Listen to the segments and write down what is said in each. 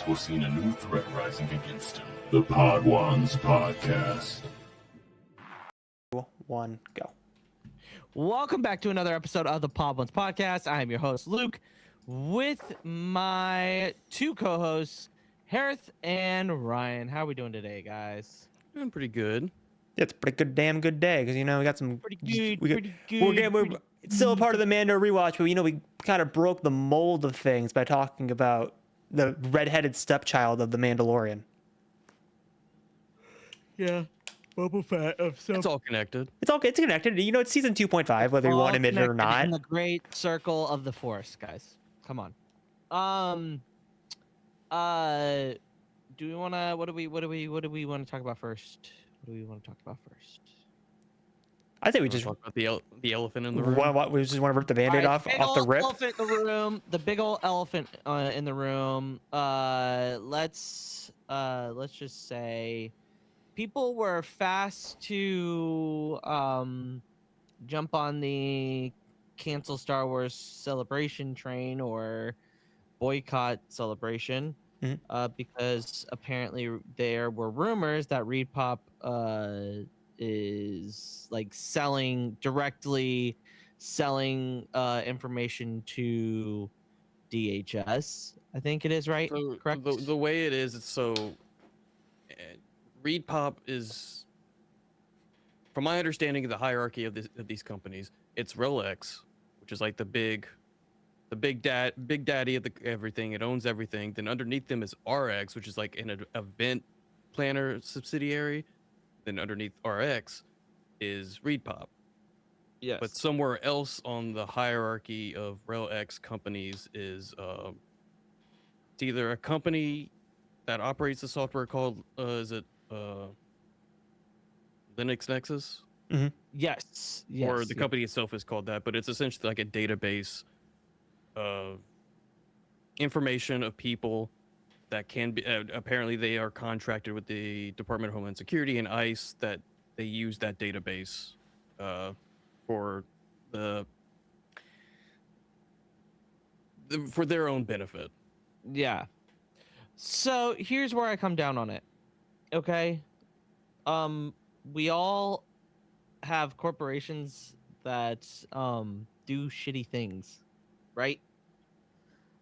foreseen a new threat rising against him. The Podwans Podcast. 1, go. Welcome back to another episode of the Podwans Podcast. I am your host, Luke, with my two co-hosts, Hereth and Ryan. How are we doing today, guys? Doing pretty good. It's a pretty good, damn good day, because, we got some... Pretty good, We're it's still a part of the Mando rewatch, but, we kind of broke the mold of things by talking about the redheaded stepchild of the Mandalorian. Yeah. Boba Fett of some... It's all connected. It's connected. It's season 2.5, whether you want to admit it or not. In the great circle of the Force, guys. Come on. Do we want to... What do we want to talk about first? What do we want to talk about first? I think we just talk about the elephant in the room. We just want to rip the Band-Aid off the rip. Elephant in the room. The big old elephant in the room. Let's just say, people were fast to jump on the cancel Star Wars Celebration train or boycott Celebration, because apparently there were rumors that ReedPop is like directly selling information to DHS. I think it is, right? So correct. The way it is, it's so ReedPop is, from my understanding of the hierarchy of these companies, it's RelX, which is like the big daddy of everything. It owns everything. Then underneath them is RX, which is like an event planner subsidiary. Then underneath RX is ReedPop. Yes. But somewhere else on the hierarchy of RelX companies is it's either a company that operates the software called Linux Nexus? Mm-hmm. Yes. Or the company itself is called that, but it's essentially like a database of information of people that can be apparently they are contracted with the Department of Homeland Security and ICE, that they use that database for for their own benefit. Yeah. So here's where I come down on it. Okay. We all have corporations that do shitty things, right?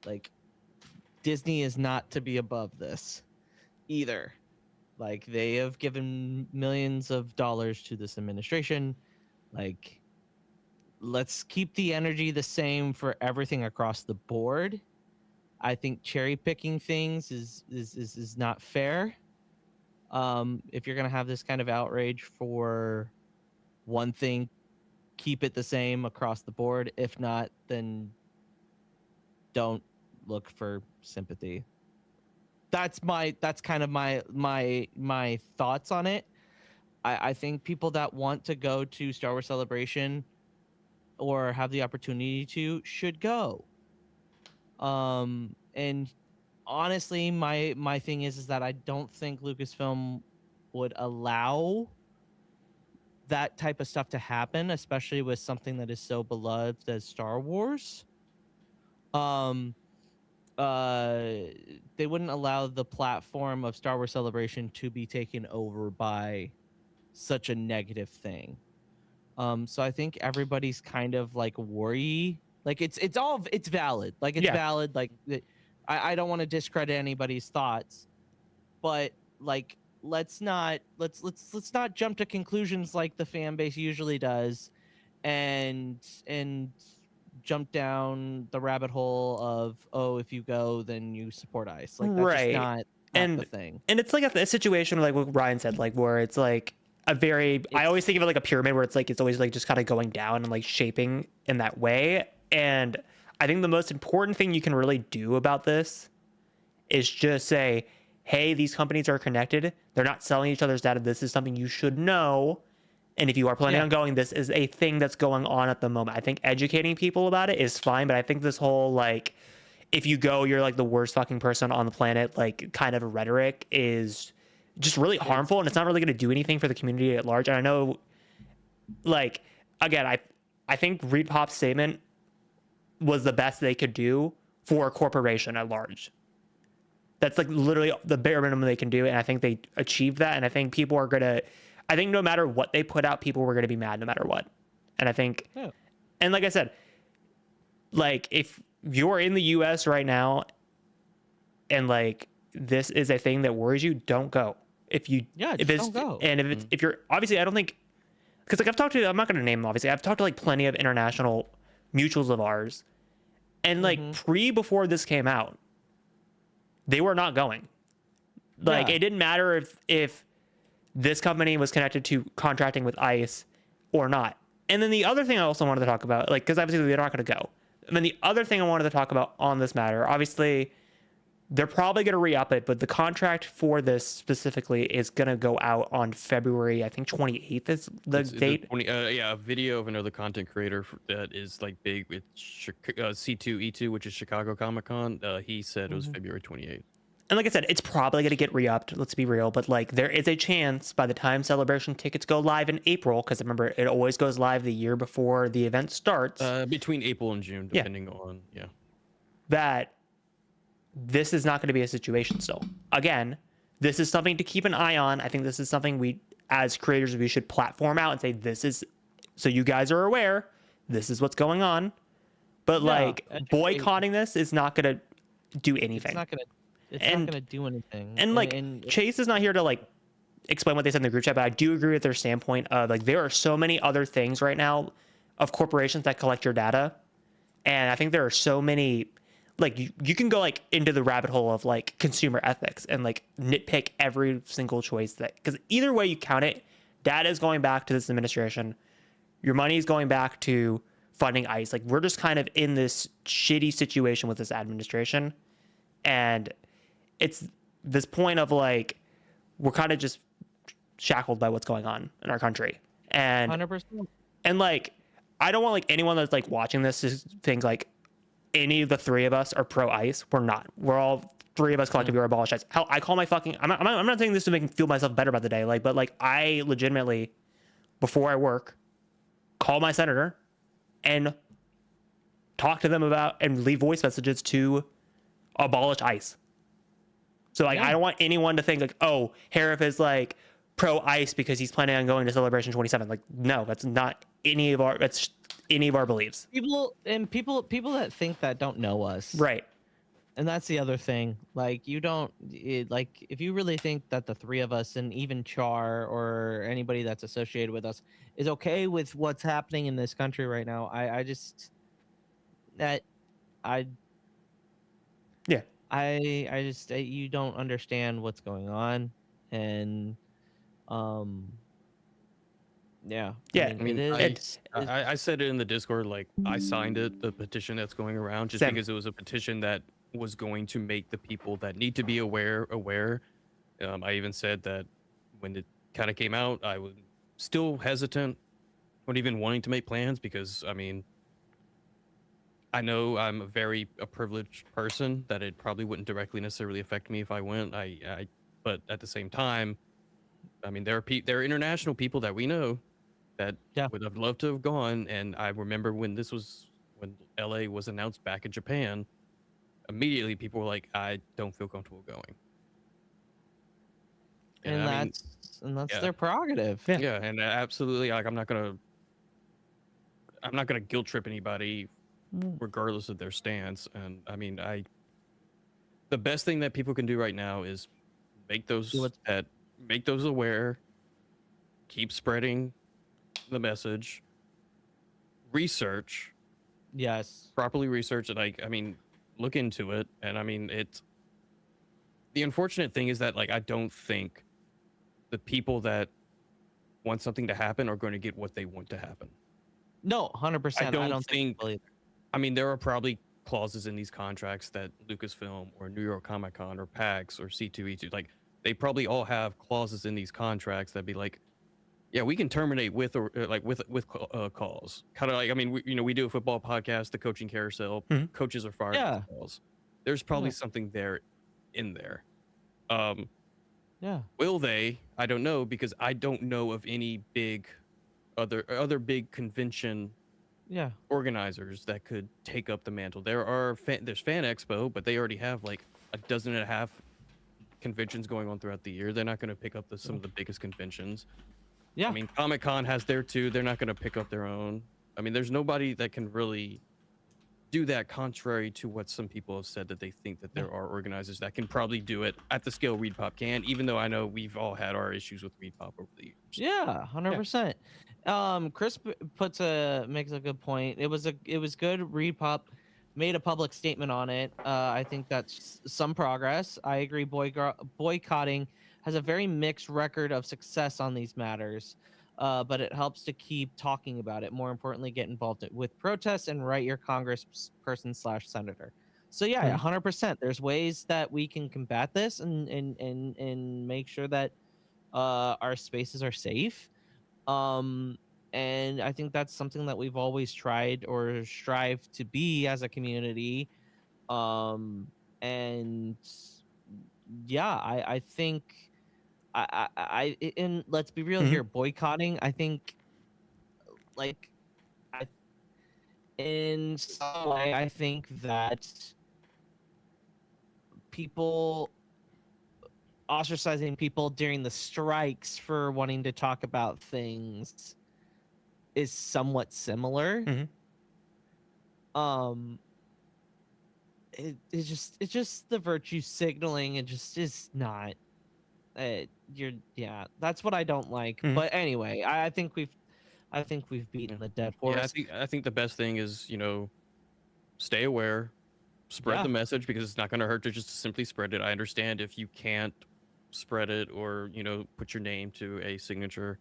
Like, Disney is not to be above this either. Like, they have given millions of dollars to this administration. Like, let's keep the energy the same for everything across the board. I think cherry picking things is not fair. If you're gonna have this kind of outrage for one thing, keep it the same across the board. If not, then don't look for sympathy. That's kind of my thoughts on it. I think people that want to go to Star Wars Celebration or have the opportunity to should go. And honestly, my thing is that I don't think Lucasfilm would allow that type of stuff to happen, especially with something that is so beloved as Star Wars. They wouldn't allow the platform of Star Wars Celebration to be taken over by such a negative thing. So I think everybody's kind of like worry. Like it's valid. Like it's valid. Like I don't want to discredit anybody's thoughts, but like let's not jump to conclusions like the fan base usually does, and jump down the rabbit hole of, oh, if you go then you support ICE. Like that's just not the thing. And it's like a situation like what Ryan said, like where it's like I always think of it like a pyramid where it's always like just kind of going down and like shaping in that way. And I think the most important thing you can really do about this is just say, hey, these companies are connected. They're not selling each other's data. This is something you should know. And if you are planning on going, this is a thing that's going on at the moment. I think educating people about it is fine, but I think this whole, like, if you go, you're like the worst fucking person on the planet, like, kind of rhetoric is just really harmful, and it's not really going to do anything for the community at large. And I know, like, again, I think ReedPop's statement was the best they could do for a corporation at large. That's like literally the bare minimum they can do, and I think they achieved that. And I think people are gonna, I think no matter what they put out, people were gonna be mad no matter what. And I think, Yeah. and like I said, like if you're in the U.S. right now, and like this is a thing that worries you, don't go. If you, Yeah, if just it's, don't go. and if it's, if you're obviously, I don't think, because like I've talked to, I'm not gonna name them obviously. I've talked to like plenty of international mutuals of ours, and like before this came out, they were not going. Like Yeah. it didn't matter if this company was connected to contracting with ICE or not. And then the other thing I also wanted to talk about, like, because obviously they're not going to go. And then the other thing I wanted to talk about on this matter, obviously they're probably going to re-up it, but the contract for this specifically is going to go out on February, I think 28th is the date. A video of another content creator that is like big with C2E2, which is Chicago Comic Con. He said it was February 28th. And like I said, it's probably going to get re-upped. Let's be real. But like there is a chance by the time Celebration tickets go live in April, because remember, it always goes live the year before the event starts. Between April and June, depending on, that this is not going to be a situation still. Again, this is something to keep an eye on. I think this is something we, as creators, we should platform out and say, this is, so you guys are aware, this is what's going on. But like boycotting this is not going to do anything. It's not gonna do anything. And like Chase is not here to like explain what they said in the group chat, but I do agree with their standpoint of like there are so many other things right now of corporations that collect your data. And I think there are so many, like you can go like into the rabbit hole of like consumer ethics and like nitpick every single choice that, because either way you count it, data is going back to this administration. Your money is going back to funding ICE. Like we're just kind of in this shitty situation with this administration. And it's this point of like, we're kind of just shackled by what's going on in our country. And 100%. And like, I don't want like anyone that's like watching this to think like any of the three of us are pro ICE. We're not. We're all three of us collectively are abolish ICE. Hell, I call my fucking, I'm not saying this to make me feel myself better about the day. Like, but like I legitimately, before I work, call my senator and talk to them about and leave voice messages to abolish ICE. So like, I don't want anyone to think like, oh, Hereth is like pro ICE because he's planning on going to Celebration 27. Like, no, that's not any of our beliefs. People that think that don't know us. Right. And that's the other thing. Like you don't like if you really think that the three of us and even Char or anybody that's associated with us is okay with what's happening in this country right now. I just you don't understand what's going on, and I said it in the Discord, like I signed it, the petition that's going around, just because it was a petition that was going to make the people that need to be aware. I even said that when it kind of came out, I was still hesitant, not even wanting to make plans, because I mean, I know I'm a privileged person, that it probably wouldn't directly necessarily affect me if I went. But at the same time, I mean, there are international people that we know that would have loved to have gone. And I remember when LA was announced back in Japan, immediately people were like, I don't feel comfortable going. And that's their prerogative. Yeah, and absolutely, like I'm not gonna guilt trip anybody regardless of their stance. And I mean, the best thing that people can do right now is make those aware, keep spreading the message, research, properly research it. I mean, look into it. And I mean, the unfortunate thing is that like I don't think the people that want something to happen are going to get what they want to happen. No, 100%. I don't think. I mean, there are probably clauses in these contracts that Lucasfilm or New York Comic Con or PAX or C2E2, like they probably all have clauses in these contracts that be like, yeah, we can terminate with or like with calls. Kind of like, I mean, we do a football podcast, the coaching carousel. Coaches are fired with calls. There's probably something there in there. Will they? I don't know, because I don't know of any big other big convention organizers that could take up the mantle. There's Fan Expo, but they already have like a dozen and a half conventions going on throughout the year. They're not going to pick up some of the biggest conventions. Yeah. I mean, Comic-Con has their too. They're not going to pick up their own. I mean, there's nobody that can really do that, contrary to what some people have said, that they think that there are organizers that can probably do it at the scale ReedPop can, even though I know we've all had our issues with ReedPop over the years. Yeah, 100%. Chris makes a good point. It was good. ReedPop made a public statement on it. I think that's some progress. I agree. Boycotting has a very mixed record of success on these matters, but it helps to keep talking about it. More importantly, get involved with protests and write your congressperson/senator. So yeah, 100%. There's ways that we can combat this and make sure that our spaces are safe. And I think that's something that we've always tried or strive to be as a community. And yeah, I think and let's be real here, boycotting, I think, like, in some way, I think that people ostracizing people during the strikes for wanting to talk about things is somewhat similar. It's just the virtue signaling. It just is not. That's what I don't like. But anyway, I think we've beaten the dead horse. Yeah, I think the best thing is, stay aware, spread the message, because it's not going to hurt to just simply spread it. I understand if you can't spread it or put your name to a signature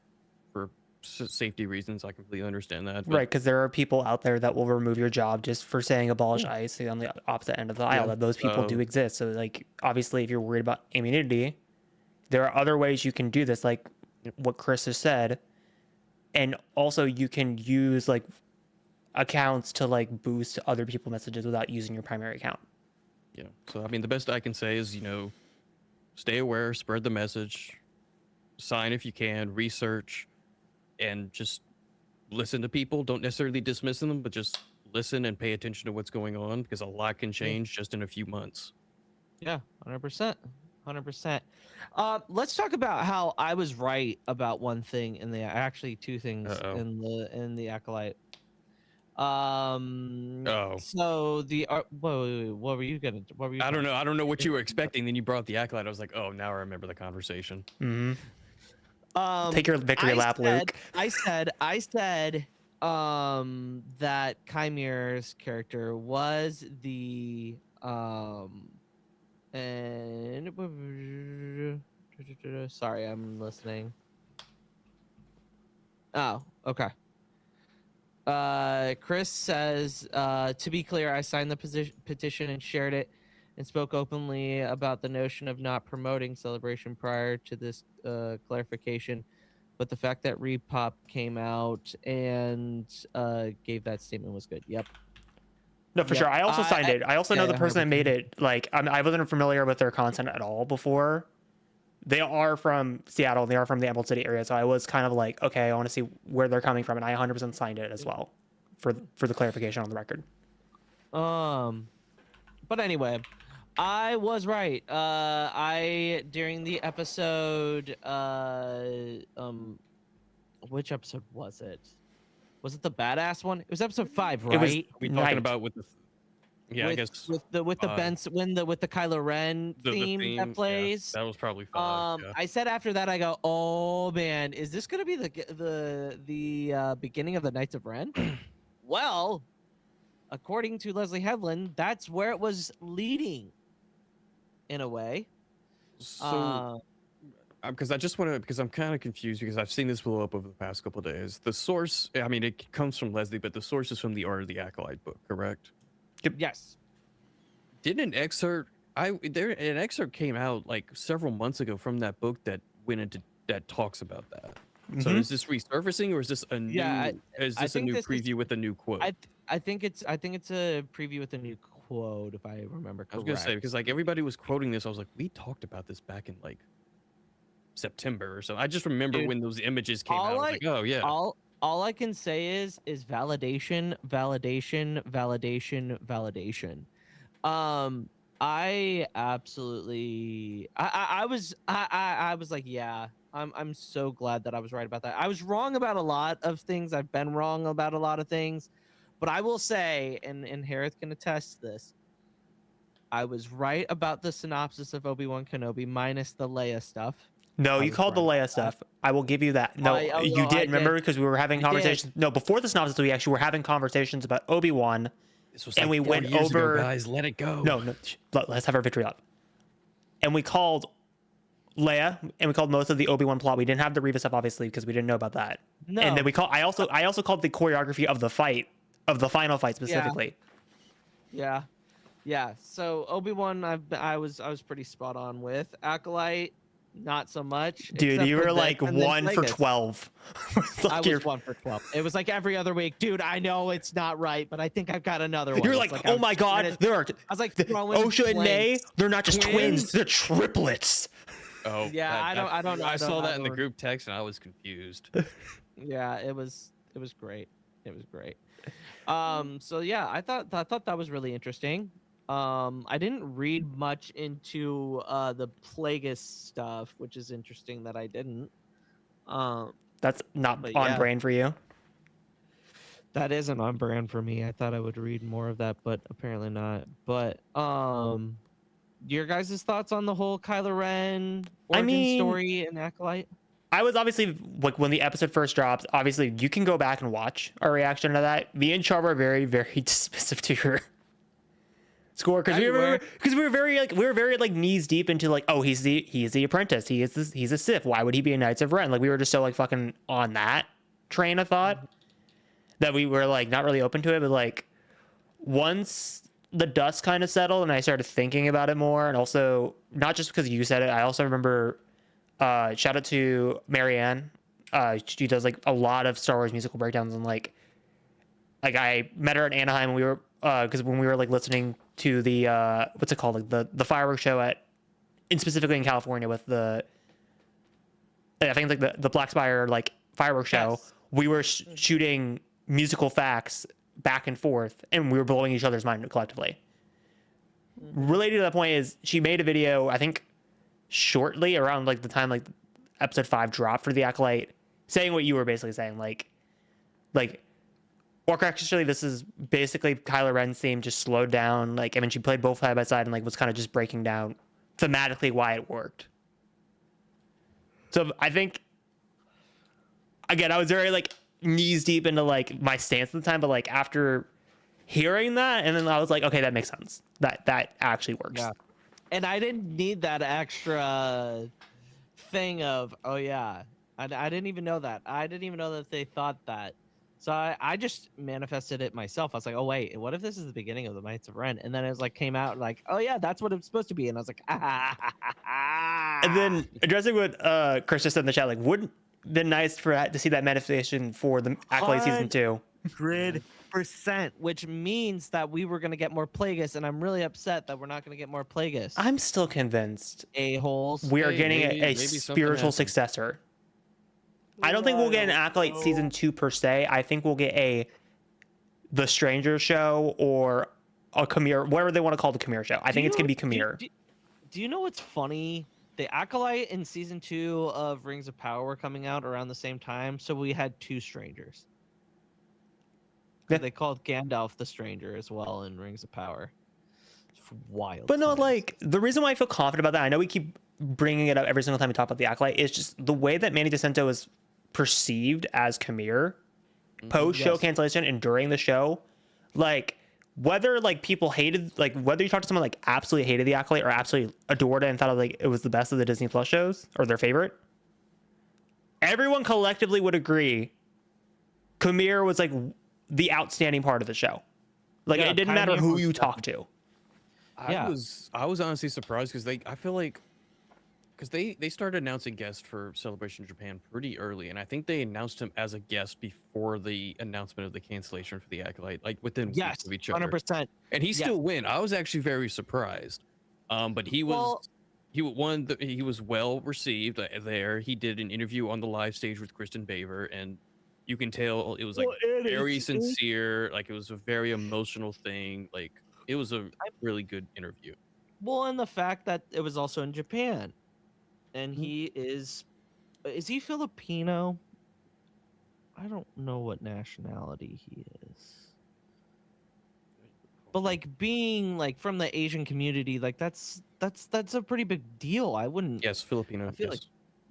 for safety reasons. I completely understand that. Right, because there are people out there that will remove your job just for saying abolish ICE on the opposite end of the aisle. That those people do exist. So, like, obviously, if you're worried about immunity, there are other ways you can do this, like what Chris has said, and also you can use like accounts to like boost other people's messages without using your primary account. Yeah. So I mean, the best I can say is stay aware, spread the message, sign if you can, research, and just listen to people. Don't necessarily dismiss them, but just listen and pay attention to what's going on, because a lot can change just in a few months. Yeah, 100%. 100%. Let's talk about how I was right about one thing actually two things in the Acolyte. So the what were you I don't know what you were expecting. Then you brought the Acolyte. I was like, oh, now I remember the conversation. Take your victory lap, Luke. I said that Chimere's character was the and sorry, I'm listening. Oh, okay. Chris says, to be clear, I signed the petition and shared it and spoke openly about the notion of not promoting celebration prior to this clarification. But the fact that ReedPop came out and gave that statement was good. Yep. No, for sure. I also signed it. I also know the person that made it. Like, I wasn't familiar with their content at all before. They are from Seattle. They are from the Emerald City area. So I was kind of like, okay, I want to see where they're coming from. And I 100% signed it as well for the clarification on the record. But anyway, I was right. During the episode, which episode was it? Was it the badass one? It was episode 5, right? We talking about with the I guess with the Kylo Ren theme that plays. Yeah, that was probably 5. I said after that, I go, oh man, is this gonna be the beginning of the Knights of Ren? Well, according to Leslie Headland, that's where it was leading, in a way. So, because I'm kind of confused, because I've seen this blow up over the past couple of days. The source, I mean, it comes from Leslie, but the source is from the Art of the Acolyte book, correct? Yes. Didn't an excerpt? An excerpt came out like several months ago from that book that talks about that. So is this resurfacing, or is this a new? Is this a new preview with a new quote? I think it's a preview with a new quote, if I remember correctly. I was gonna say, because like everybody was quoting this, I was like, we talked about this back in like September or so. I just remember when those images came out. I was like, oh yeah. All I can say is validation. I absolutely. I was like, yeah. I'm so glad that I was right about that. I was wrong about a lot of things. I've been wrong about a lot of things, but I will say, and Hereth can attest to this. I was right about the synopsis of Obi-Wan Kenobi minus the Leia stuff. No, I you was called the right Leia about stuff. I will give you that. No, you I did. did. Remember, because we were having I did. conversations. No, before the synopsis, we actually were having conversations about Obi-Wan, This was and like we 4 went years ago, over. guys. Let it go. No, let's have our victory up. And we called Leia, and we called most of the Obi-Wan plot. We didn't have the Reva stuff, obviously, because we didn't know about that. No. And then we call. I also called the choreography of the fight, of the final fight specifically. Yeah. Yeah. So Obi-Wan, I was pretty spot on with. Acolyte, not so much. Dude, except you for were this, like and then 1 for Plagueis. 12. It's like I you're- was 1 for 12. It was like every other week, dude. I know it's not right, but I think I've got another one. You're It's like, I oh was my god, trying to- there are I was like throwing Osha and Nay. blanks. They're not just twins, they're triplets. Oh, Yeah, I don't know. I saw that in the know. group text and I was confused. Yeah, it was great. It was great. So yeah, I thought that was really interesting. I didn't read much into the Plagueis stuff, which is interesting that I didn't. That's not But on yeah. brand for you. That isn't on brand for me. I thought I would read more of that, but apparently not. But your guys' thoughts on the whole Kylo Ren origin story and Acolyte? I was obviously like when the episode first dropped. Obviously, you can go back and watch our reaction to that. Me and Char were very, very dismissive to your score because we were very like knees deep into like, oh, he's the apprentice. He's a Sith. Why would he be a Knights of Ren? Like we were just so like fucking on that train of thought that we were like not really open to it. But like once the dust kind of settled and I started thinking about it more, and also not just because you said it, I also remember. Shout out to Marianne. She does like a lot of Star Wars musical breakdowns, and like I met her in Anaheim, and we were because when we were like listening to the what's it called, like the fireworks show specifically in California with the I think it's like the Black Spire like fireworks show. Yes. We were shooting musical facts back and forth, and we were blowing each other's mind collectively. Related to that point is she made a video, I think shortly around like the time like episode 5 dropped for the Acolyte, saying what you were basically saying, like or actually this is basically Kylo Ren's theme just slowed down. Like I mean, she played both side by side and like was kind of just breaking down thematically why it worked. So I think again, I was very like knees deep into like my stance at the time, but like after hearing that, and then I was like, okay, that makes sense. That actually works. Yeah. And I didn't need that extra thing of, oh yeah, I didn't even know that. I didn't even know that they thought that. So I just manifested it myself. I was like, oh wait, what if this is the beginning of the Knights of Ren? And then it was like came out like, oh yeah, that's what it's supposed to be. And I was like, And then addressing what Chris just said in the chat, like, wouldn't been nice to see that manifestation for the Acolyte season 2. 100%, which means that we were gonna get more Plagueis, and I'm really upset that we're not gonna get more Plagueis. I'm still convinced A-holes. we are Hey, getting maybe a something spiritual happened. successor. I don't think we'll get an Acolyte season 2 per se. I think we'll get the Stranger show or a Khmer, whatever they want to call the Khmer show. I think it's gonna be Khmer. Do you know what's funny? The Acolyte in season 2 of Rings of Power were coming out around the same time, so we had 2 strangers. Yeah. They called Gandalf the Stranger as well in Rings of Power. It's wild. But no, times. like the reason why I feel confident about that, I know we keep bringing it up every single time we talk about the Acolyte, is just the way that Manny DeSanto is perceived as Khmer post show Yes. cancellation and during the show. Like whether like people hated, like whether you talk to someone like absolutely hated the Acolyte or absolutely adored it and thought like it was the best of the Disney Plus shows or their favorite, everyone collectively would agree Khmer was like the outstanding part of the show. Like Yeah, it didn't matter Pioneer who was you the- talked to. Yeah. I was honestly surprised because I feel like because they started announcing guests for Celebration Japan pretty early, and I think they announced him as a guest before the announcement of the cancellation for the Acolyte, like within yes, weeks of each other. 100%. And he Yes. still went. I was actually very surprised. But he was he was well received there. He did an interview on the live stage with Kristen Baver, and you can tell it was like very sincere. Like it was a very emotional thing. Like it was a really good interview. Well, and the fact that it was also in Japan, and he is he Filipino? I don't know what nationality he is. But like being like from the Asian community, like that's a pretty big deal. I wouldn't. Yes, Filipino. I feel Yes. like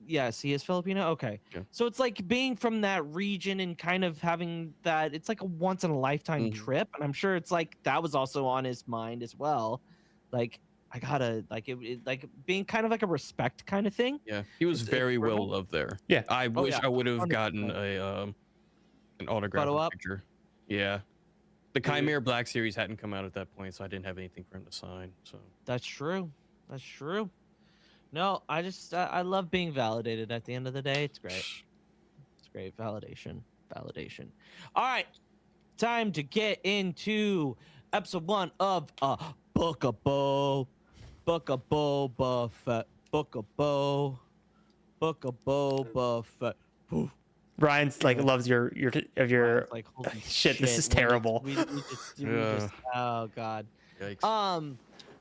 yes, he is Filipino. Okay, Yeah. so it's like being from that region and kind of having that. It's like a once in a lifetime Mhm. trip, and I'm sure it's like that was also on his mind as well. Like I gotta like like being kind of like a respect kind of thing. Yeah, he was It's very well brutal. loved there. Yeah. I Oh, wish yeah, I would have 100%. gotten an autograph Photo or op? picture. Yeah, the Chimera Black series hadn't come out at that point, so I didn't have anything for him to sign. So That's true. That's true. No, I just I love being validated at the end of the day. It's great. It's great validation. Validation. All right. Time to get into episode 1 of Book of Boba Fett. Book of Boba Fett. Oof. Ryan's like loves your It's like holy shit, this is when terrible. we just oh god. yikes.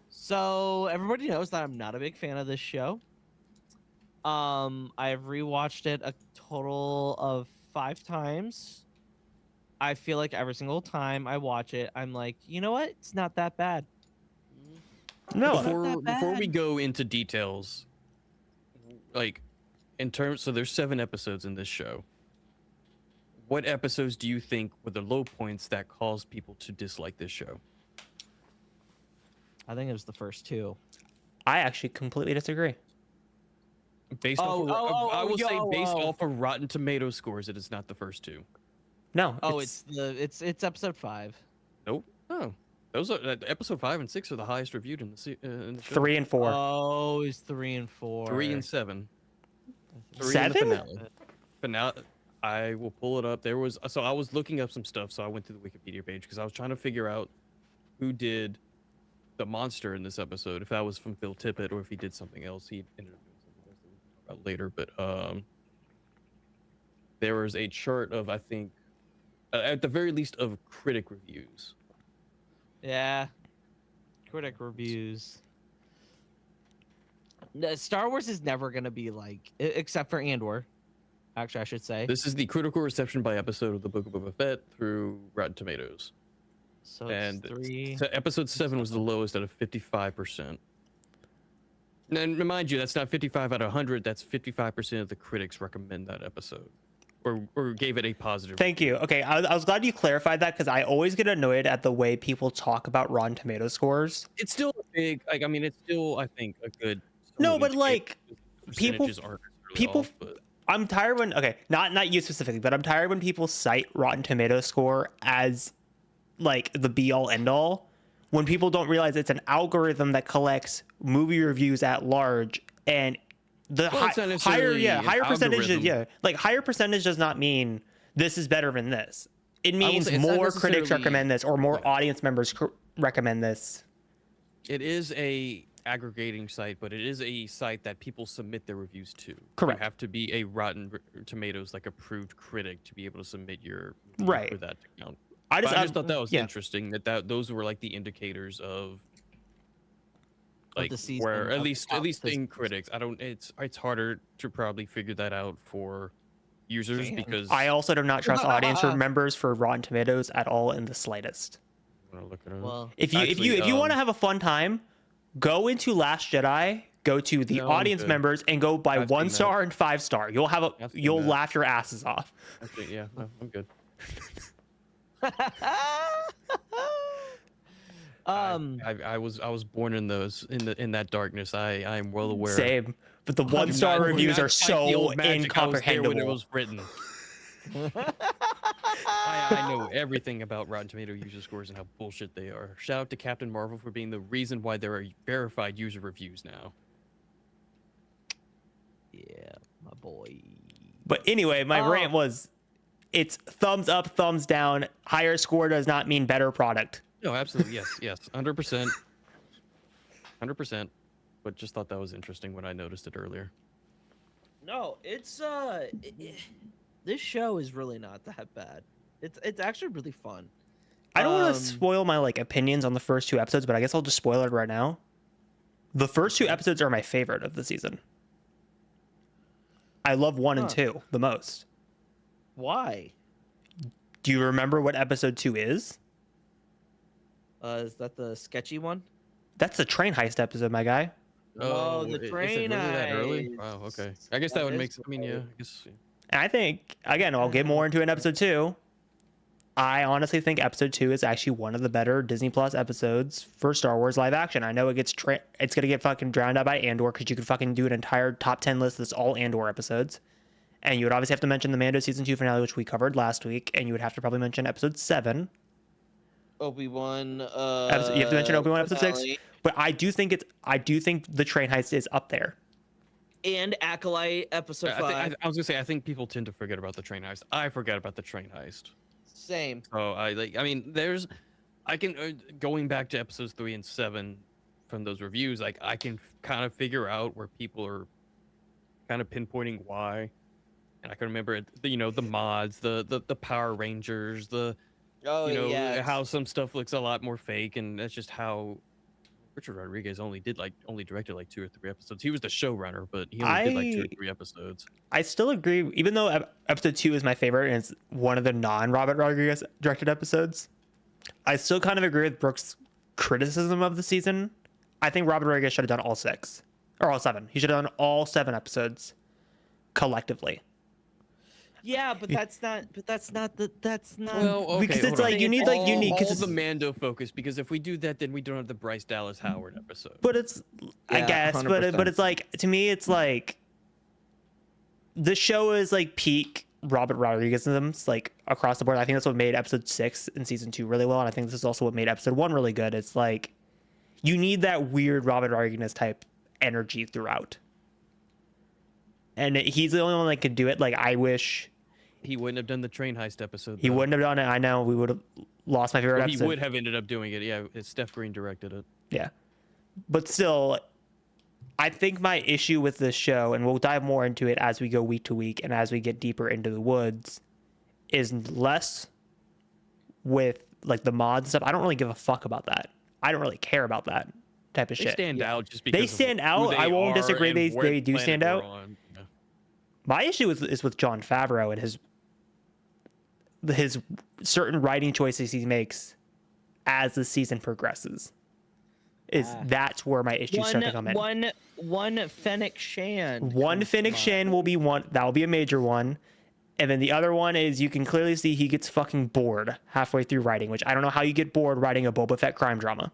So everybody knows that I'm not a big fan of this show. I've rewatched it a total of 5 times. I feel like every single time I watch it, I'm like, you know what? It's not that bad. No, It's not that Before we bad. go into details, like in terms, so there's 7 episodes in this show. What episodes do you think were the low points that caused people to dislike this show? I think it was the first 2. I actually completely disagree. Based off of, I will say based oh. off of Rotten Tomato scores, it is not the first 2. No. Oh, it's episode 5. Nope. Oh, those are episode 5 and 6 are the highest reviewed in the show. 3 and 4. Oh, it's 3 and 4. 3 and 7. 3 in the 7? finale. Finale. I will pull it up. I was looking up some stuff, so I went to the Wikipedia page because I was trying to figure out who did the monster in this episode, if that was from Phil Tippett or if he did something else. He ended up doing something else that we can talk about later, but there was a chart of, I think, at the very least, of critic reviews. Yeah. Critic reviews. No, Star Wars is never going to be like, except for Andor. Actually, I should say. This is the critical reception by episode of the Book of Boba Fett through Rotten Tomatoes. So it's And 3. so episode 7 was the lowest at a 55%. And remind you, that's not 55 out of 100. That's 55% of the critics recommend that episode, or gave it a positive. Thank you. Okay, I was glad you clarified that because I always get annoyed at the way people talk about Rotten Tomato scores. It's still a big, like, I mean, it's still, I think, a good. No, but indicator. like people, Percentages aren't necessarily people. off, but I'm tired when not you specifically, but I'm tired when people cite Rotten Tomato score as like the be all end all when people don't realize it's an algorithm that collects movie reviews at large, and the Well, it's not necessarily an higher percentage algorithm. like higher percentage does not mean this is better than this. It means say it's not more critics necessarily- recommend this or more Yeah. audience members recommend this. it is a aggregating site, but it is a site that people submit their reviews to. Correct. You have to be a Rotten Tomatoes like approved critic to be able to submit your review Right. for that to count. I But just, I just thought that was yeah. interesting that those were like the indicators of Of like the season, where of at the least top in business. critics. I don't. It's harder to probably figure that out for users Fans. because I also do not trust audience members for Rotten Tomatoes at all in the slightest. I'm gonna look it up. Well, If you want to have a fun time, go into Last Jedi, go to the No, I'm audience good. members, and go by I've seen 1 that. star and 5 star. You'll I've seen you'll that. laugh your asses off. Actually, yeah, no, I'm good. I was born in those in that darkness. I am well aware. Same, but the Do 1 star not- do reviews not are fight the so old magic. I was there when it incomprehensible. was written. I know everything about Rotten Tomato user scores and how bullshit they are. Shout out to Captain Marvel for being the reason why there are verified user reviews now. yeah, my boy. But anyway, my rant was, it's thumbs up, thumbs down. Higher score does not mean better product. No, absolutely, yes, 100%, 100%. But just thought that was interesting when I noticed it earlier. No, it's this show is really not that bad. It's actually really fun. I don't want Um, to spoil my like opinions on the first 2 episodes, but I guess I'll just spoil it right now. The first 2 episodes are my favorite of the season. I love 1 and Huh. 2 the most. Why? Do you remember what episode 2 is? Is that the sketchy one? That's the train heist episode, my guy. Oh, the is it train really that early? heist. Wow. Okay. I guess that That would is make. I mean, yeah. early. I guess. And I think, again, I'll get more into it in episode 2. I honestly think episode 2 is actually one of the better Disney Plus episodes for Star Wars live action. I know it's gonna get fucking drowned out by Andor, because you could fucking do an entire top 10 list that's all Andor episodes. And you would obviously have to mention the Mando season 2 finale, which we covered last week, and you would have to probably mention episode 7. Obi-Wan. You have to mention Obi-Wan episode 6. finale. But I do think the train heist is up there. And Acolyte episode 5. I was gonna say. I think people tend to forget about the train heist. I forget about the train heist. Same. So I mean, I can going back to episodes 3 and 7 from those reviews. Like I can kind of figure out where people are kind of pinpointing why, and I can remember it. The mods, the Power Rangers, Oh, yeah. how some stuff looks a lot more fake, and that's just how Richard Rodriguez only directed like 2 or 3 episodes. He was the showrunner, but he only did like 2 or 3 episodes. I still agree, even though episode 2 is my favorite and it's one of the non-Robert Rodriguez directed episodes, I still kind of agree with Brooks' criticism of the season. I think Robert Rodriguez should have done all 6 or all 7. He should have done all 7 episodes collectively. Yeah, but that's not. Well, okay, Because it's hold on. like you need like unique. all the Mando focus, because if we do that, then we don't have the Bryce Dallas Howard episode. But it's, I Yeah, guess, but 100%. it's like, to me, it's like the show is like peak Robert Rodriguezisms, like across the board. I think that's what made episode 6 in season 2 really well, and I think this is also what made episode 1 really good. It's like you need that weird Robert Rodriguez type energy throughout, and he's the only one that could do it. Like I wish He wouldn't have done the train heist episode. he though. wouldn't have done it. I know we would have lost my favorite Well, he episode. would have ended up doing it. Yeah, Steph Green directed it. Yeah. But still, I think my issue with this show, and we'll dive more into it as we go week to week and as we get deeper into the woods, is less with like the mods and stuff. I don't really give a fuck about that. I don't really care about that type of They shit. stand out just because They of stand who out. they I won't are disagree. and They what do planet stand they're out. on. Yeah. My issue is with Jon Favreau and his certain writing choices he makes as the season progresses. That's where my issues start to come in. One Fennec Shan. One Fennec Shan will be one. That will be a major one. And then the other one is you can clearly see he gets fucking bored halfway through writing, which I don't know how you get bored writing a Boba Fett crime drama.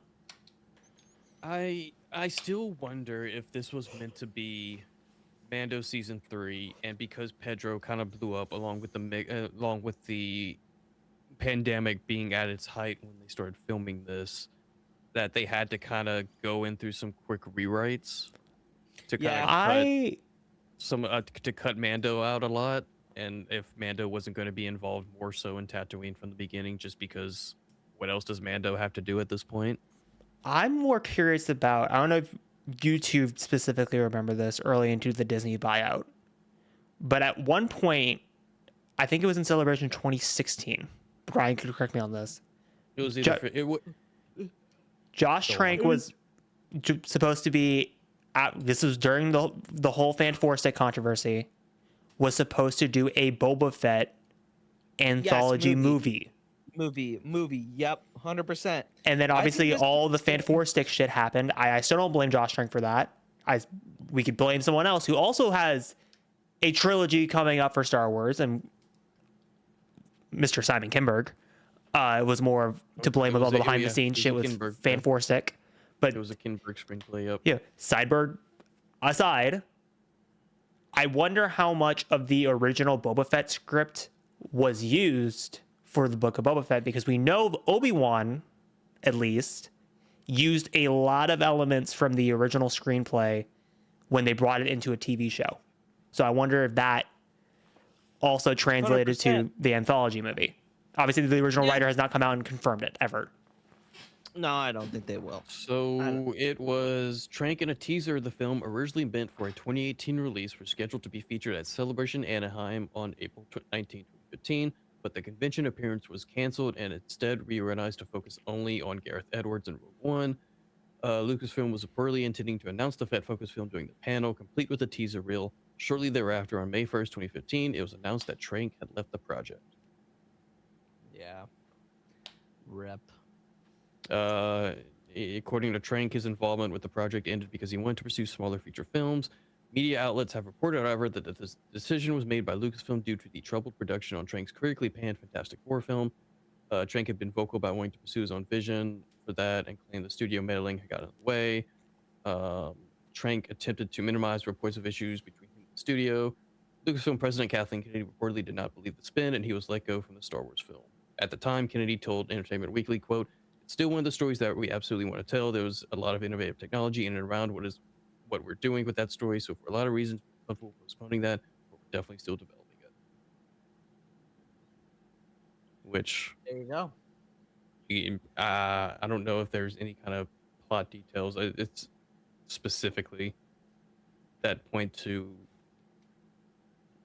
I still wonder if this was meant to be Mando season 3, and because Pedro kind of blew up along with the pandemic being at its height when they started filming this, that they had to kind of go in through some quick rewrites to kind of to cut Mando out a lot, and if Mando wasn't going to be involved more so in Tatooine from the beginning, just because what else does Mando have to do at this point? I'm more curious about, I don't know if you two specifically remember this early into the Disney buyout, but at one point, I think it was in Celebration 2016. Brian could correct me on this. It was either Josh Trank was supposed to be this was during the whole Fan 4 stick controversy, was supposed to do a Boba Fett anthology movie. Yep, 100%. And then obviously all the Fan 4 stick shit happened. I still don't blame Josh Trank for that. We could blame someone else who also has a trilogy coming up for Star Wars, and Mr. Simon Kinberg was more to blame with all the behind the scenes shit with Fan 4 stick. But it was a Kinberg screenplay. Yep. Yeah, Sideberg aside, I wonder how much of the original Boba Fett script was used for the Book of Boba Fett, because we know Obi-Wan, at least, used a lot of elements from the original screenplay when they brought it into a TV show. So I wonder if that also translated 100%. to the anthology movie. Obviously, the original writer has not come out and confirmed it ever. No, I don't think they will. So it was Trank in a teaser of the film originally meant for a 2018 release, was scheduled to be featured at Celebration Anaheim on April 19, 2015, but the convention appearance was canceled and instead reorganized to focus only on Gareth Edwards and Rogue One. Lucasfilm was reportedly intending to announce the Fett Focus film during the panel, complete with a teaser reel. Shortly thereafter, on May 1st, 2015, it was announced that Trank had left the project. Yeah. Rep. According to Trank, his involvement with the project ended because he wanted to pursue smaller feature films. Media outlets have reported, however, that this decision was made by Lucasfilm due to the troubled production on Trank's critically panned Fantastic Four film. Trank had been vocal about wanting to pursue his own vision for that and claimed the studio meddling had gotten in the way. Trank attempted to minimize reports of issues between him and the studio. Lucasfilm president Kathleen Kennedy reportedly did not believe the spin, and he was let go from the Star Wars film. At the time, Kennedy told Entertainment Weekly, quote, "It's still one of the stories that we absolutely want to tell. There was a lot of innovative technology in and around what we're doing with that story. So for a lot of reasons, we're comfortable postponing that, but we're definitely still developing it." Which, There you go. I don't know if there's any kind of plot details. It's specifically that point to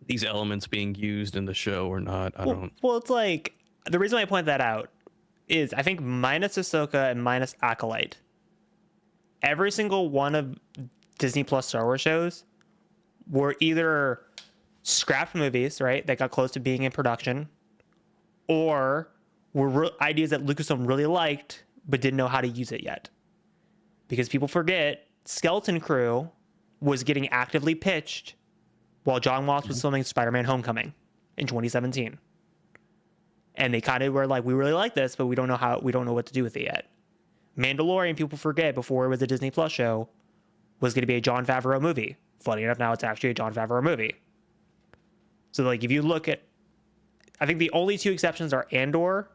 these elements being used in the show or not. I don't. Well, it's like the reason why I point that out is I think minus Ahsoka and minus Acolyte, every single one of Disney Plus Star Wars shows were either scrapped movies, right, that got close to being in production, or were ideas that Lucasfilm really liked but didn't know how to use it yet. Because people forget, Skeleton Crew was getting actively pitched while John Watts was filming Spider-Man Homecoming in 2017. And they kind of were like, we really like this, but we don't know what to do with it yet. Mandalorian, people forget, before it was a Disney Plus show, was going to be a Jon Favreau movie. Funny enough, now it's actually a Jon Favreau movie. So, like, if you look at, I think the only two exceptions are Andor,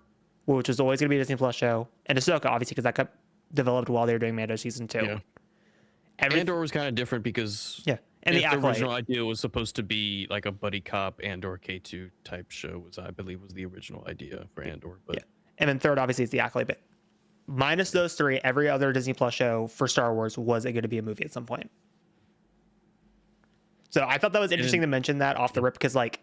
which was always going to be a Disney Plus show, and Ahsoka, obviously, because that got developed while they were doing Mando season 2. Yeah. Andor was kind of different because and the original idea was supposed to be like a buddy cop Andor K2 type show, I believe was the original idea for Andor. But and then third, obviously, is the Acolyte. But minus those three, every other Disney Plus show for Star Wars was going to be a movie at some point. So I thought that was interesting to mention that off the rip, because like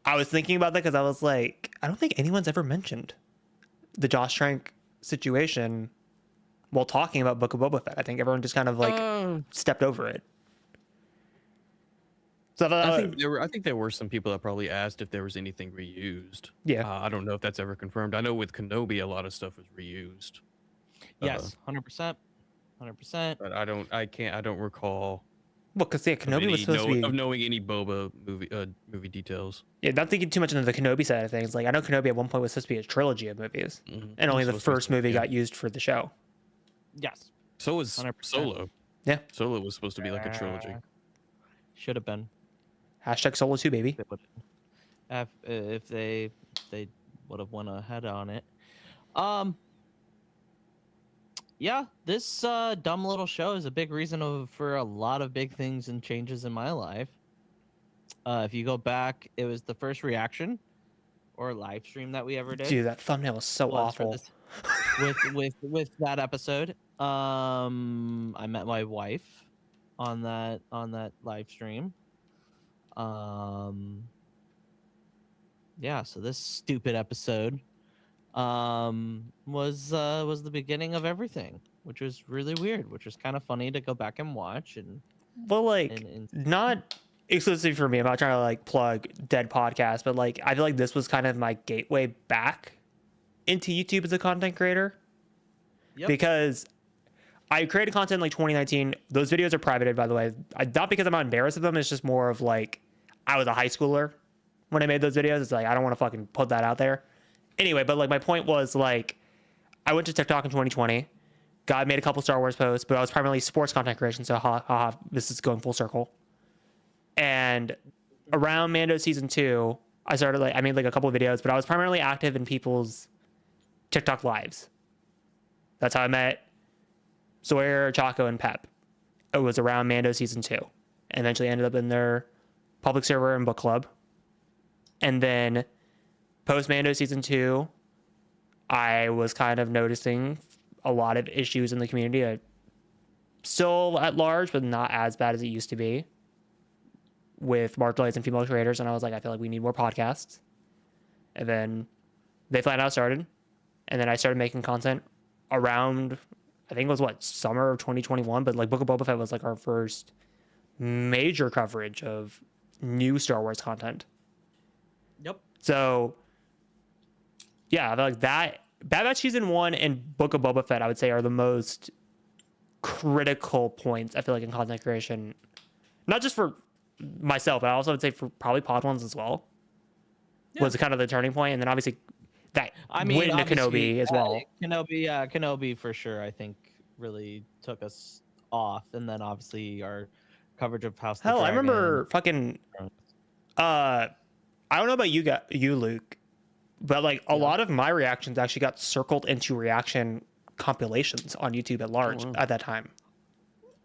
I was thinking about that because I was like, I don't think anyone's ever mentioned the Josh Trank situation while talking about Book of Boba Fett. I think everyone just kind of like stepped over it. So I think there were some people that probably asked if there was anything reused. Yeah. I don't know if that's ever confirmed. I know with Kenobi, a lot of stuff was reused. Yes, 100%. 100%. But I don't recall. Well, because Kenobi was supposed to be of knowing any Boba movie details. Yeah, not thinking too much into the Kenobi side of things. Like I know Kenobi at one point was supposed to be a trilogy of movies, and only the first movie got used for the show. Yes. So was 100%. Solo. Yeah. Solo was supposed to be like a trilogy. Should have been. Hashtag Solo 2, baby. If they would have went ahead on it. Yeah, this dumb little show is a big reason for a lot of big things and changes in my life. If you go back, it was the first reaction or live stream that we ever did. Dude, that thumbnail was so awful. With that episode, I met my wife on that live stream. Yeah, so this stupid episode was the beginning of everything, which was really weird, which was kind of funny to go back and watch. And well, like not exclusively for me, I'm not trying to like plug dead podcast, but like I feel like this was kind of my gateway back into YouTube as a content creator. Yep. Because I created content in like 2019. Those videos are privated, by the way. Not because I'm not embarrassed of them. It's just more of like I was a high schooler when I made those videos. It's like I don't want to fucking put that out there. Anyway, but like my point was like I went to TikTok in 2020. Made a couple Star Wars posts, but I was primarily sports content creation. So this is going full circle. And around Mando season 2, I made like a couple of videos, but I was primarily active in people's TikTok lives. That's how I met Sawyer, Chaco, and Pep. It was around Mando season 2. And eventually ended up in their public server and book club. And then post Mando season 2, I was kind of noticing a lot of issues in the community. Still at large, but not as bad as it used to be with marginalized and female creators. And I was like, I feel like we need more podcasts. And then they flat out started. And then I started making content around, I think it was what, summer of 2021, but like Book of Boba Fett was like our first major coverage of new Star Wars content. Yep. So yeah, I feel like that Bad Batch season 1 and Book of Boba Fett, I would say, are the most critical points, I feel like, in content creation. Not just for myself, I also would say for probably Pod Ones as well. Yeah. Was kind of the turning point, and then obviously that went into obviously, Kenobi as well. Kenobi for sure, I think, really took us off, and then obviously our coverage of House of the Hell, I Dragon. remember fucking I don't know about you, Luke, but like a lot of my reactions actually got circled into reaction compilations on YouTube at large at that time.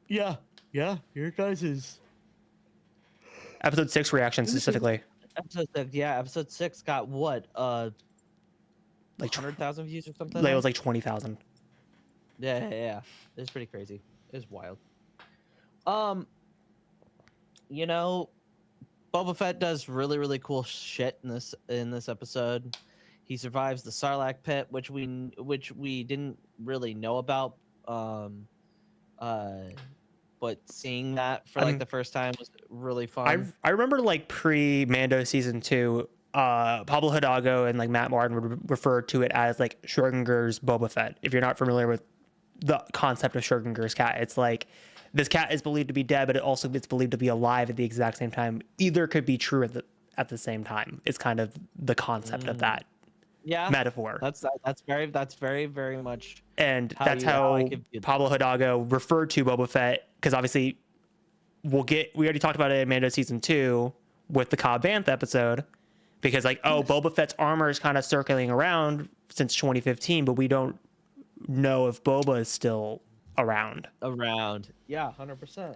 Yeah, your guys is Episode 6 reactions specifically. Episode 6 got what? Like 100,000 views or something? Like, it was like 20,000. Yeah. It was pretty crazy. It was wild. Boba Fett does really, really cool shit in this episode. He survives the Sarlacc pit, which we didn't really know about. But seeing that for like the first time was really fun. I remember like pre-Mando season 2, Pablo Hidalgo and like Matt Martin would refer to it as like Schrodinger's Boba Fett. If you're not familiar with the concept of Schrodinger's cat, it's like this cat is believed to be dead, but it's believed to be alive at the exact same time. Either could be true at the same time. It's kind of the concept of that metaphor. That's very, very much. And that's how Pablo Hidalgo referred to Boba Fett, because obviously we already talked about it in Mando season 2 with the Cobb Vanth episode, because like, Boba Fett's armor is kind of circling around since 2015, but we don't know if Boba is still around. Yeah, 100%.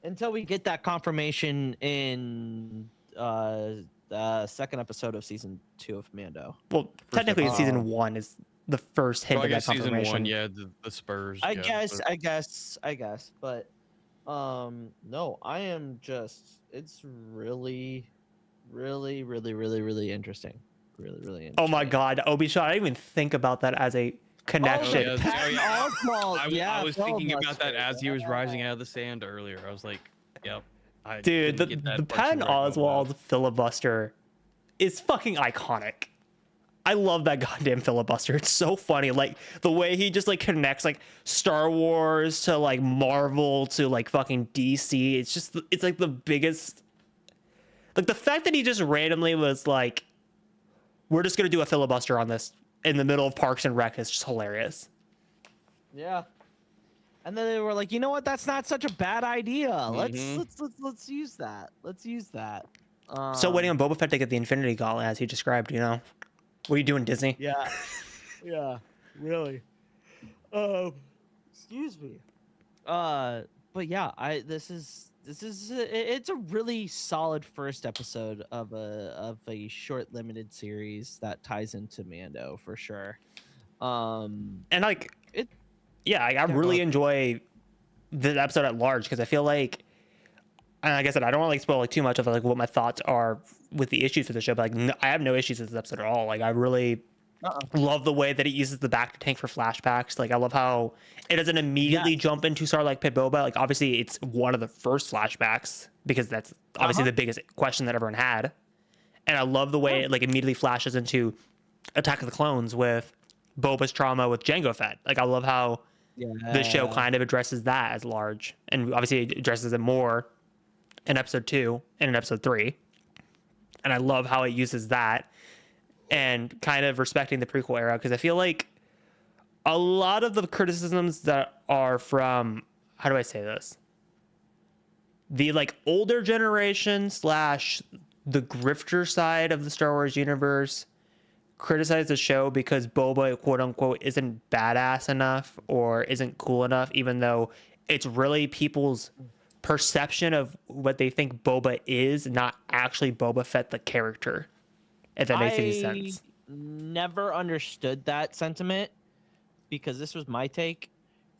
Until we get that confirmation in the second episode of season 2 of Mando. Well, technically season 1 is the first hint of that confirmation. Season 1, yeah, the Spurs. I guess, but no, I am just, it's really, really, really, really, really interesting. Really, really interesting. Oh my God, Obi-Wan, I didn't even think about that as a connection. I was thinking about that as he was rising out of the sand earlier. I was like, yep. Dude, the Patton Oswalt filibuster is fucking iconic. I love that goddamn filibuster. It's so funny. Like the way he just like connects like Star Wars to like Marvel to like fucking DC. It's like the biggest, like the fact that he just randomly was like, we're just going to do a filibuster on this in the middle of Parks and Rec is just hilarious. Yeah. And then they were like, you know what? That's not such a bad idea. Mm-hmm. Let's use that. Let's use that. So waiting on Boba Fett to get the Infinity Gauntlet as he described, you know? What are you doing, Disney? Yeah. Yeah. Really. Excuse me. But yeah, it's a really solid first episode of a short limited series that ties into Mando for sure. And like I really enjoy the episode at large, because I feel like, and like I said, I don't want to like spoil like too much of like what my thoughts are with the issues for the show, but like I have no issues with this episode at all. Like I really love the way that it uses the back to tank for flashbacks. Like I love how it doesn't immediately jump into Sarlacc pit Boba. Like obviously it's one of the first flashbacks, because that's obviously the biggest question that everyone had. And I love the way it like immediately flashes into Attack of the Clones with Boba's trauma with Jango Fett. Like I love how the show kind of addresses that as large, and obviously it addresses it more in episode 2 and in episode 3. And I love how it uses that and kind of respecting the prequel era, because I feel like a lot of the criticisms that are from, how do I say this? The like older generation / the grifter side of the Star Wars universe criticize the show because Boba, quote unquote, isn't badass enough or isn't cool enough, even though it's really people's perception of what they think Boba is, not actually Boba Fett the character, if that makes any sense. Never understood that sentiment, because this was my take.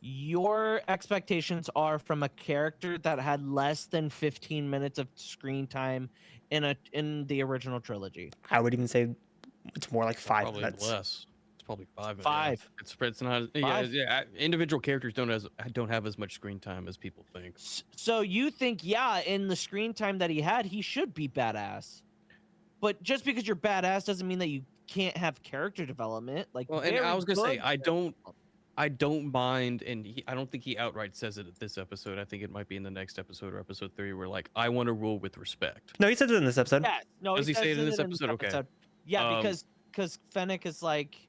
Your expectations are from a character that had less than 15 minutes of screen time in the original trilogy. I would even say it's more like 5 Probably minutes. less. It's probably 5. Yeah. 5. It's not. Yeah, 5. yeah. Individual characters don't have as much screen time as people think. So you think, yeah, in the screen time that he had, he should be badass. But just because you're badass doesn't mean that you can't have character development. Like, Well, and I was gonna say good I don't mind, and I don't think he outright says it at this episode. I think it might be in the next episode or episode 3, where like I want to rule with respect. No, he says it in this episode. Yeah, no, Does he say it in says this episode? Okay. Yeah, because Fennec is like,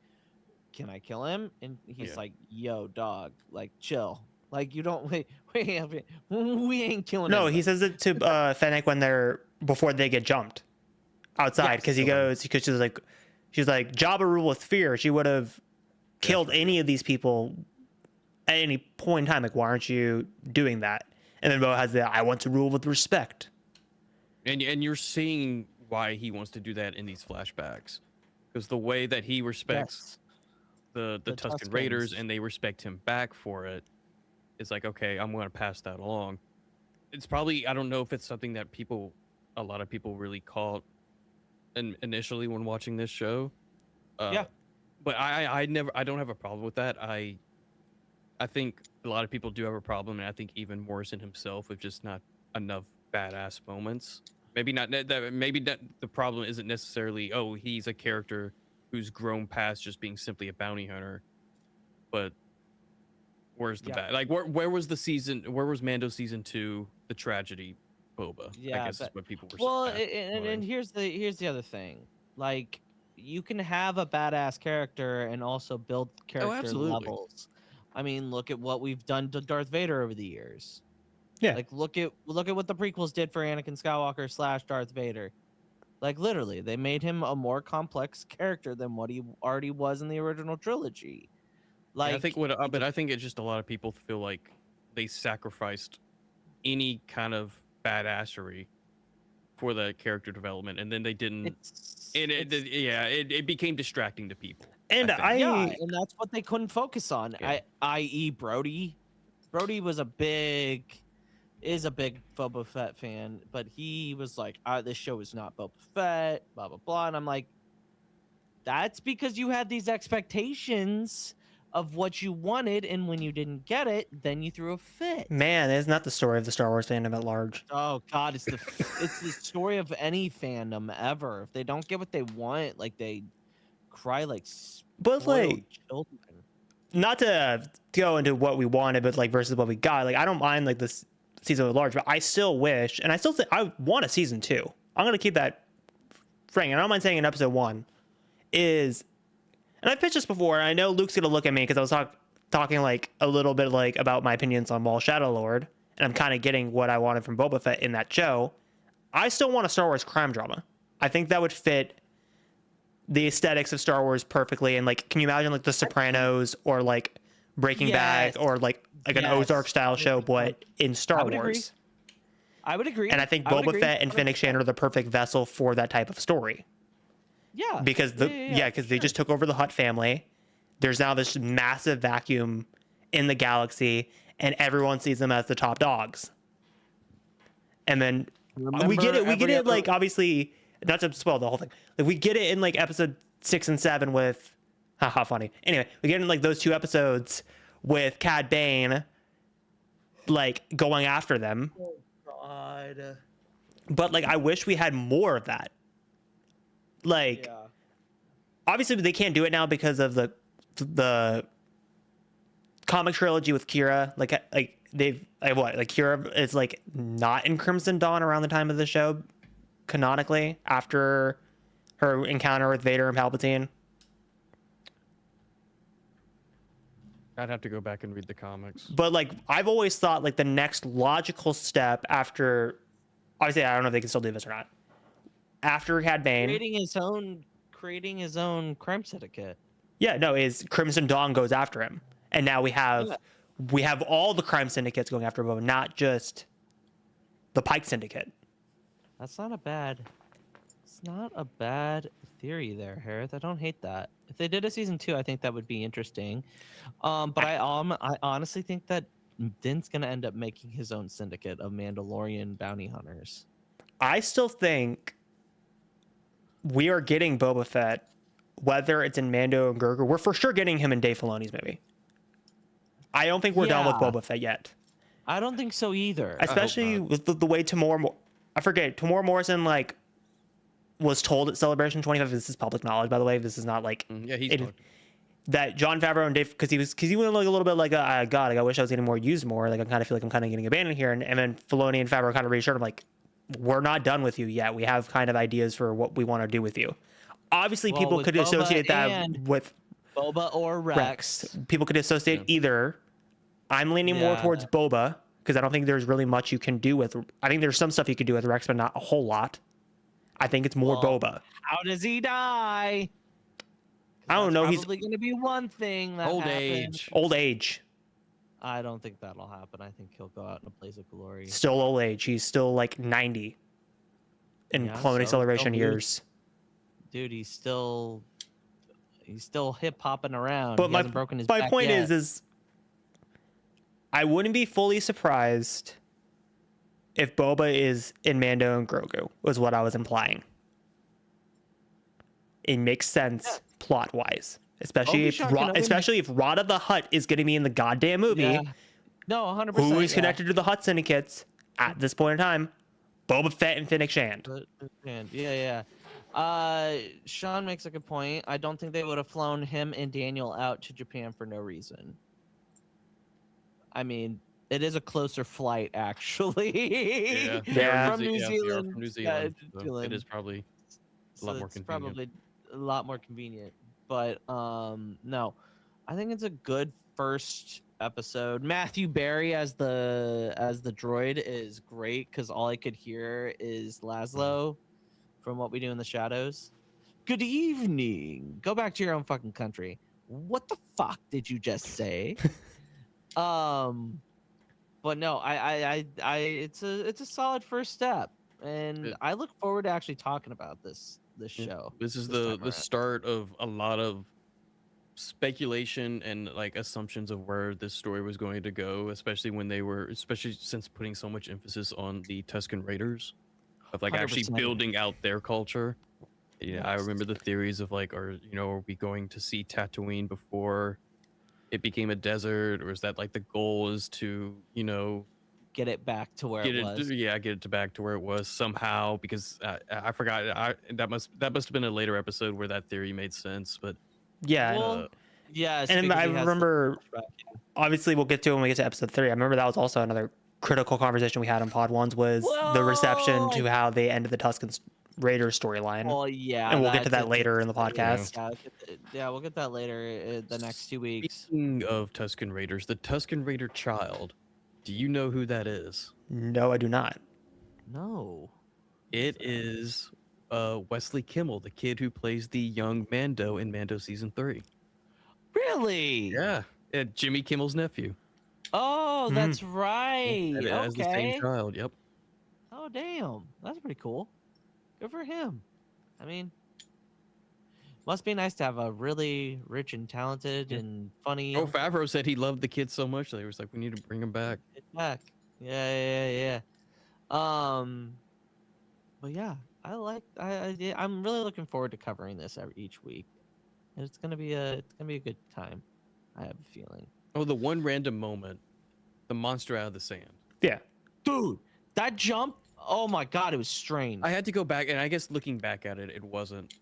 can I kill him? And he's like, yo, dog, like chill. Like you don't wait, we ain't killing. No, anybody. he says it to Fennec before they get jumped outside, because she's like Jabba rule with fear. She would have killed any of these people at any point in time. Like, why aren't you doing that? And then Bo has I want to rule with respect. And you're seeing why he wants to do that in these flashbacks, because the way that he respects the Tusken Raiders Tuskens. and they respect him back for it, it's like, okay, I'm going to pass that along. It's probably, I don't know if it's something that a lot of people really caught initially when watching this show. Yeah. But I don't have a problem with that. I think a lot of people do have a problem, and I think even Morrison himself with just not enough badass moments. Maybe not the problem isn't necessarily, oh, he's a character who's grown past just being simply a bounty hunter, but where's the bad? Like, where was Mando season 2, the tragedy Boba? Yeah, I guess is what people were well, saying. and here's the other thing. Like, you can have a badass character and also build character absolutely. levels. I mean, look at what we've done to Darth Vader over the years. Yeah. Like, look at what the prequels did for Anakin Skywalker / Darth Vader. Like, literally, they made him a more complex character than what he already was in the original trilogy. Like, Yeah, I think it's just a lot of people feel like they sacrificed any kind of badassery for the character development, and then they didn't. It became distracting to people. And and that's what they couldn't focus on. Yeah. I.e. Brody. Brody is a big Boba Fett fan, but he was like, this show is not Boba Fett, blah blah blah. And I'm like, that's because you had these expectations of what you wanted, and when you didn't get it, then you threw a fit. Man, isn't that the story of the Star Wars fandom at large? Oh God, it's the story of any fandom ever. If they don't get what they want, like they cry like spoiled children. Not to go into what we wanted, but like versus what we got. Like, I don't mind like this season at large, but I still wish, and I still think I want a season 2. I'm gonna keep that frank. And I don't mind saying in episode 1 is. And I've pitched this before, and I know Luke's gonna look at me because I was talking like a little bit like about my opinions on Maul Shadow Lord, and I'm kind of getting what I wanted from Boba Fett in that show. I still want a Star Wars crime drama. I think that would fit the aesthetics of Star Wars perfectly. And like, can you imagine like The Sopranos or like Breaking Bad or like an Ozark style show, but in Star Wars? I would agree. And I think Boba Fett and Fennec Shand are the perfect vessel for that type of story. Yeah. Because they just took over the Hutt family. There's now this massive vacuum in the galaxy, and everyone sees them as the top dogs. And then we get it like, obviously, not to spoil the whole thing. Like, we get it in like episode 6 and 7 with haha funny. Anyway, we get in like those 2 episodes with Cad Bane like going after them. Oh God. But like, I wish we had more of that. Like, obviously they can't do it now because of the comic trilogy with Kira. Like Kira is like not in Crimson Dawn around the time of the show, canonically, after her encounter with Vader and Palpatine. I'd have to go back and read the comics. But like, I've always thought like the next logical step after, obviously I don't know if they can still do this or not, after Cad Bane creating his own crime syndicate. Yeah, no, is Crimson Dawn goes after him, and now we have all the crime syndicates going after Boba, not just the Pike Syndicate. It's not a bad theory there, Hereth. I don't hate that. If they did a season 2, I think that would be interesting. But I honestly think that Din's gonna end up making his own syndicate of Mandalorian bounty hunters. I still think we are getting Boba Fett whether it's in Mando and Grogu, we're for sure getting him in Dave Filoni's movie. I don't think we're done with Yeah. Boba Fett yet. I don't think so either. Especially with the way Tamora Morrison like was told at Celebration 25. This is public knowledge, by the way. This is not like Yeah, he's talked. that Jon Favreau and Dave, because he went like a little bit like, God, like, I wish I was getting more used more. Like I kind of feel like I'm kind of getting abandoned here. And then Filoni and Favreau kind of reassured him like, we're not done with you yet. We have kind of ideas for what we want to do with you. Obviously, Well, people with could Boba associate that and with Boba or Rex. People could associate either. I'm leaning more towards Boba because I don't think there's really much you can do with. I think there's some stuff you could do with Rex, but not a whole lot. I think it's more Boba. How does he die? I don't know. He's probably going to be one thing that Old happens. age. old age. I don't think that'll happen. I think he'll go out in a blaze of glory. Still old age. He's still like 90 in Yeah, Clone Acceleration dude. years. Dude, he's still hip hopping around. But He hasn't broken his my back point yet. is I wouldn't be fully surprised if Boba is in Mando and Grogu, was what I was implying. It makes sense plot wise, especially if Rada the Hutt is going to be in the goddamn movie. Yeah. No, 100%. Who is connected to the Hutt syndicates at this point in time? Boba Fett and Fennec Shand. Yeah. Sean makes a good point. I don't think they would have flown him and Daniel out to Japan for no reason. I mean, it is a closer flight, actually. Yeah. From New Zealand. From New Yeah, Zealand. So it is probably a lot more it's convenient. probably a lot more convenient. But no, I think it's a good first episode. Matthew Berry as the droid is great because all I could hear is Laszlo from What We Do in the Shadows. Good evening. Go back to your own fucking country. What the fuck did you just say? But no, I it's a solid first step, and I look forward to actually talking about this show. This is this time the around. start of a lot of speculation and like assumptions of where this story was going to go, especially since putting so much emphasis on the Tusken Raiders, of like actually 100%. building out their culture. Yeah, I remember the theories of like, are we going to see Tatooine before it became a desert, or is that like the goal is to Get it back to where it was. get it back to where it was somehow, because I forgot. That must have been a later episode where that theory made sense. But Yeah. Well, yes, and because I he has the remember, flashback. obviously, we'll get to it when we get to episode 3. I remember that was also another critical conversation we had on Pod Ones was the reception to how they ended the Tusken Raiders storyline. Well, yeah, and we'll get to that's that later in the podcast. Yeah, we'll get that later the next 2 weeks. Speaking of Tusken Raiders, the Tusken Raider child, do you know who that is? No, I do not. No. It is Wesley Kimmel, the kid who plays the young Mando in Mando season 3. Really? Yeah, Jimmy Kimmel's nephew. Oh, that's right. It has the Okay. same child. Yep. Oh, damn. That's pretty cool. Good for him. I mean, must be nice to have a really rich and talented and funny Oh, Favreau said he loved the kid so much that he was like, we need to bring him back. kid back. Yeah. But yeah, I'm really looking forward to covering this each week. And it's gonna be a good time. I have a feeling. Oh, the one random moment, the monster out of the sand. Yeah. Dude, that jump! Oh my god, it was strange. I had to go back, and I guess looking back at it, it wasn't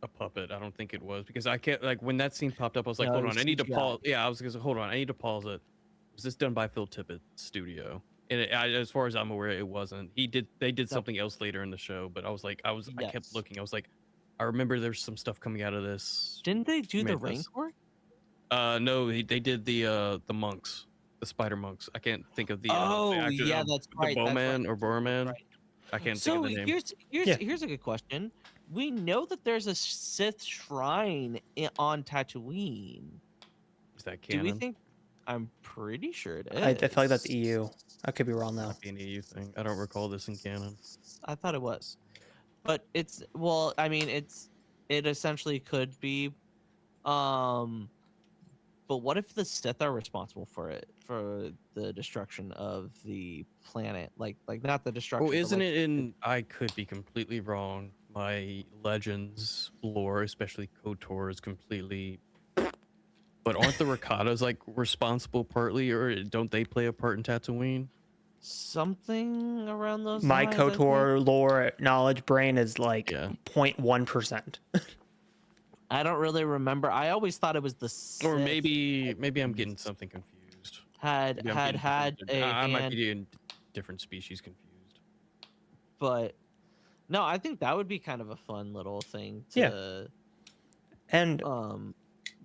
a puppet. I don't think it was, because I can't, like, when that scene popped up, I was like, No, hold it on, was I need to CGI. pause. Yeah, I was gonna say, hold on, I need to pause it. Was this done by Phil Tippett's studio? And as far as I'm aware, it wasn't. They did something else later in the show, but I was like, I kept Yes. looking. I was like, I remember there's some stuff coming out of this. Didn't they do the Made this. Rancor? No, they did the monks, the spider monks. I can't think of the. Oh, the actor, yeah, that's right. The that's Bowman right. or Borman. Right. I can't So think of the name. here's a good question. We know that there's a Sith shrine on Tatooine. Is that Do canon? we think? I'm pretty sure it is. I feel like that's EU. I could be wrong though. Might be an EU thing. I don't recall this in canon. I thought it was, but I mean, it essentially could be. But what if the Sith are responsible for the destruction of the planet? Like not the destruction. Oh, but, isn't like, it in? I could be completely wrong. my Legends lore, especially KOTOR, is completely. But aren't the Rakatas like responsible partly, or don't they play a part in Tatooine? Something around those My lines, I think. KOTOR lore knowledge brain is like Yeah. 0.1%. I don't really remember. I always thought it was the Sith Or maybe I'm getting something confused. had Maybe I'm had getting had different- a I might hand, be getting different species confused. but no, I think that would be kind of a fun little thing Yeah. to And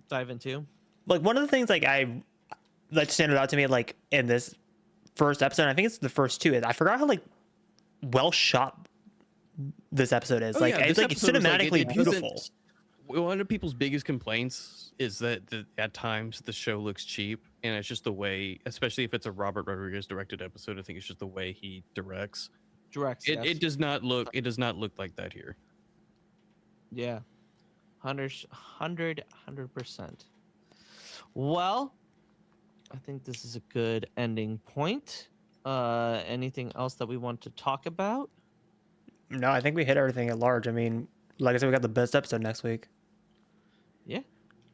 dive into. like one of the things like that standed out to me like in this first episode, I think it's the first two, is I forgot how like well shot this episode is. Oh, like yeah, it's this like episode was, like, cinematically it doesn't- beautiful. One of people's biggest complaints is that at times the show looks cheap, and it's just the way, especially if it's a Robert Rodriguez directed episode. I think it's just the way he directs. Directs. It, Yes. it does not look. It does not look like that here. Yeah. 100%. Well, I think this is a good ending point. Anything else that we want to talk about? No, I think we hit everything at large. I mean, like I said, we got the best episode next week, Yeah,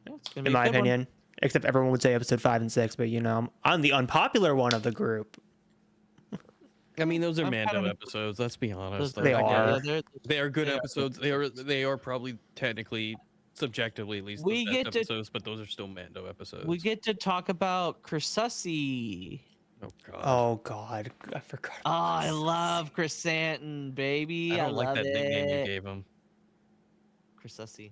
it's gonna be in a my good one. opinion. Except everyone would say episode 5 and 6, but you know, I'm the unpopular one of the group. I mean, those are I'm Mando kinda- episodes. Let's be honest. Those- They I get are. it. they're- They are good they are. episodes. They are probably technically, subjectively, at least We the get best to- episodes, but those are still Mando episodes. We get to talk about Chrysussi. Oh god. Oh God, I forgot. Oh, about I this. love Chrysanthemum, baby. I don't like love that nickname you it. gave him. Chrysussi.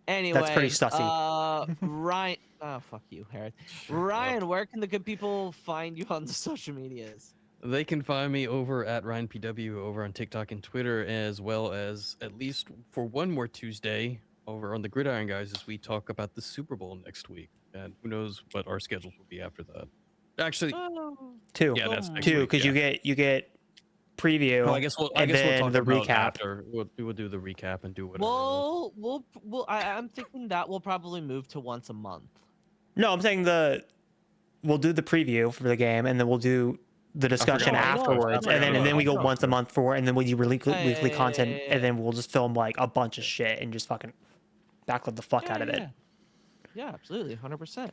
Anyway, pretty sussy. Ryan. Oh, fuck you, Hereth. Ryan, where can the good people find you on the social medias? They can find me over at RyanPW over on TikTok and Twitter, as well as at least for one more Tuesday over on the Gridiron Guys as we talk about the Super Bowl next week. And who knows what our schedules will be after that. Actually, Oh, 2. yeah, that's next 2, week, because yeah. you get preview. Well, I guess we'll and then talk the about recap. after. We'll do the recap and do whatever. I'm thinking that we'll probably move to once a month. No, I'm saying we'll do the preview for the game, and then we'll do the discussion I know. afterwards, I and know. then we go I know. once a month for, and then we'll do weekly content, yeah. and then we'll just film like a bunch of shit and just fucking backload the fuck out of it. Yeah, absolutely, 100%.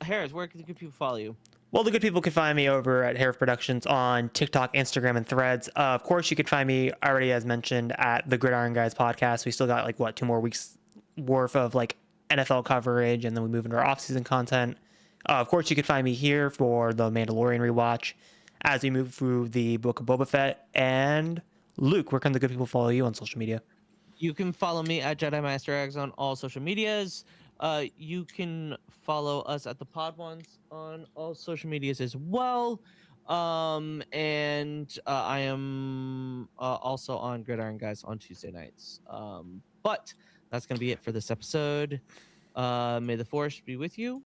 Harris, where can the good people follow you? Well, the good people can find me over at Hereth Productions on TikTok, Instagram, and Threads. Of course, you could find me already, as mentioned, at the Gridiron Guys podcast. We still got like 2 more weeks worth of like NFL coverage, and then we move into our off-season content. Of course, you could find me here for the Mandalorian rewatch as we move through the Book of Boba Fett. And Luke, where can the good people follow you on social media? You can follow me at Jedi Master Eggs on all social medias. You can follow us at the Pod Ones on all social medias as well. And I am also on Gridiron Guys on Tuesday nights. But that's going to be it for this episode. May the Force be with you.